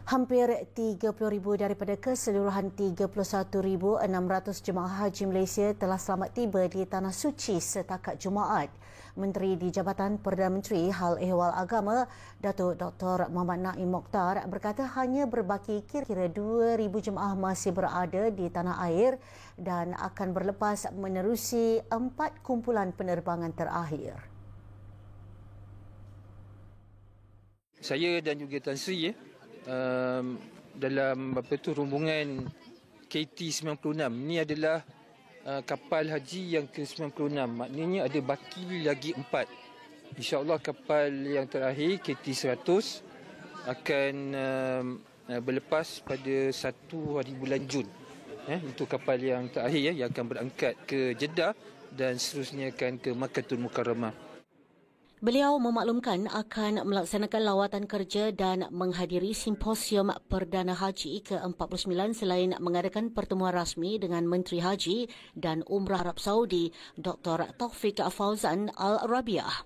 Hampir 30,000 daripada keseluruhan 31,600 jemaah haji Malaysia telah selamat tiba di Tanah Suci setakat Jumaat. Menteri di Jabatan Perdana Menteri Hal Ehwal Agama, Datuk Dr. Muhammad Naim Mokhtar berkata hanya berbaki kira-kira 2,000 jemaah masih berada di tanah air dan akan berlepas menerusi 4 kumpulan penerbangan terakhir. Saya dan juga Tan Sri dalam rombongan KT96 ni adalah kapal haji yang ke-96, maknanya ada baki lagi 4. InsyaAllah kapal yang terakhir KT100 akan berlepas pada 1 hari bulan Jun. Untuk kapal yang terakhir yang akan berangkat ke Jeddah dan seterusnya akan ke Makkahul Mukarramah. Beliau memaklumkan akan melaksanakan lawatan kerja dan menghadiri simposium Perdana Haji ke-49 selain mengadakan pertemuan rasmi dengan Menteri Haji dan Umrah Arab Saudi Dr. Taufik Fauzan Al Rabiah.